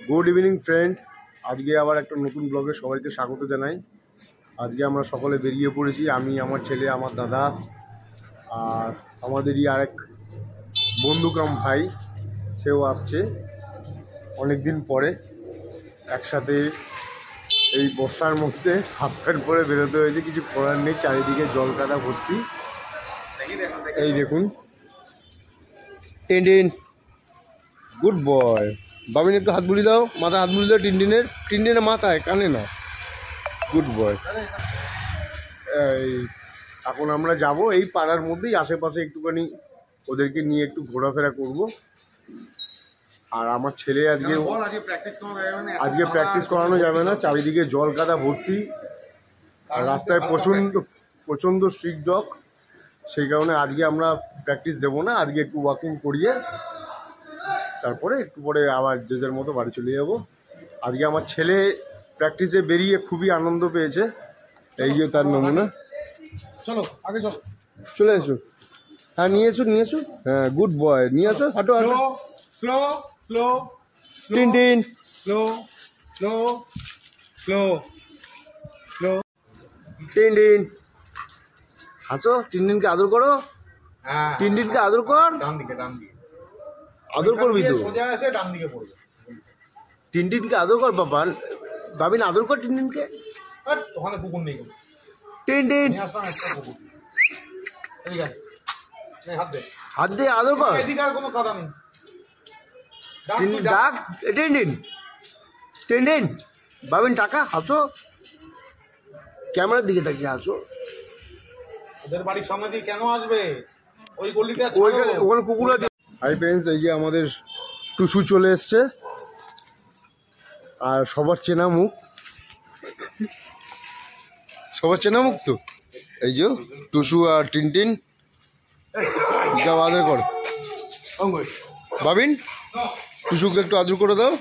Good evening friend, আজকে আবার একটা নতুন ব্লগে সবাইকে স্বাগত জানাই। আজকে আমরা সকলে বেরিয়ে পড়েছি, আমি, আমার ছেলে, আমার দাদা আর আমাদেরই আরেক বন্ধু কাম ভাই, সেও আসছে অনেক দিন পরে। একসাথে এই বর্ষার মধ্যে হাফ প্যান্ট পরে বেরোতে হয়েছে, কিছু করার নেই, চারিদিকে জল কাদা ভর্তি। এই দেখুন, টিনটিন গুড বয়। বাবিন একটু হাত বুলিয়ে দাও, মাথায় হাত বুলিয়ে দাও টিনটিনের মাথায়, কানে না। Good boy. এই এখন আমরা যাব এই পাড়ার মধ্যেই, আশেপাশে একটুখানি ওদেরকে নিয়ে একটু ঘোরাফেরা করব। আর আমার ছেলে আজকে প্র্যাকটিস করানো যাবে না, চারিদিকে জল কাদা ভর্তি আর রাস্তায় প্রচণ্ড স্ট্রিট ডগ, সেই কারণে আজকে আমরা প্র্যাকটিস দেবো না। আজকে একটু ওয়াকিং করিয়ে তারপরে একটু পরে আবার যে যার মতো বাড়ি চলে যাব। আজকে আমার ছেলে প্র্যাকটিসে বেরিয়ে খুবই আনন্দ পেয়েছে, এই যে তার নমুনা। চলো আগে চলে এসো। হ্যাঁ নিয়ে এসো। হ্যাঁ গুড বয়, নিয়ে আসো। হাঁটো স্লো টিনটিন টিনটিন হাসো। টিনটিনকে আদর করো, টিনটিনকে আদর কর। ডান দিকে আদর করবি তো, সোজা এসে ডান দিকে পড়বে। টিনটিনকে আদর কর বাবা। বাবিন আদর কর টিনটিনকে। ওখানে কুকুর নেই, টিনটিন আসলাম একটা কুকুর। ঠিক আছে, হাত দিয়ে আদর কর। এদিকে আর কোনো কাদা নেই। ডাক টিনটিন বাবিন টাকা হাসো, ক্যামেরার দিকে তাকিয়ে হাসো। ওদের বাড়ির সামনে দিয়ে কেন আসবে? ওই গলিটা ওখানে কুকুর আছে। হাই ফ্রেন্ডস, এই যে আমাদের টুসু চলে এসছে, আর সবার চেনা মুখ তো। এই যে টুসু আর টিনটিন, আদর কর বাবিন। টুসুকে একটু আদর করে দাও,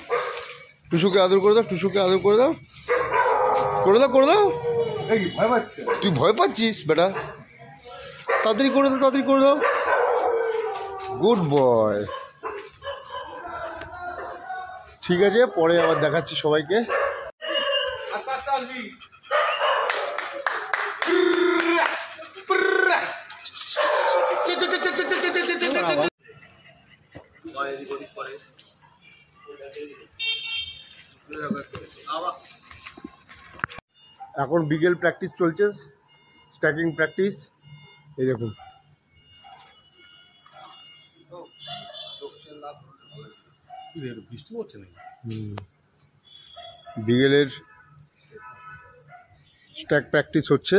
টুসুকে আদর করে দাও। তুই ভয় পাচ্ছিস বেটা? তাড়াতাড়ি করে দাও। Good boy. ঠিক আছে, পরে আবার দেখাচ্ছি সবাইকে। এখন বিকেল প্র্যাকটিস চলছে, স্ট্যাকিং প্র্যাকটিস। এই দেখুন, বৃষ্টি পড়ছে নাকি? বিকেলের স্ট্যাক প্র্যাকটিস হচ্ছে।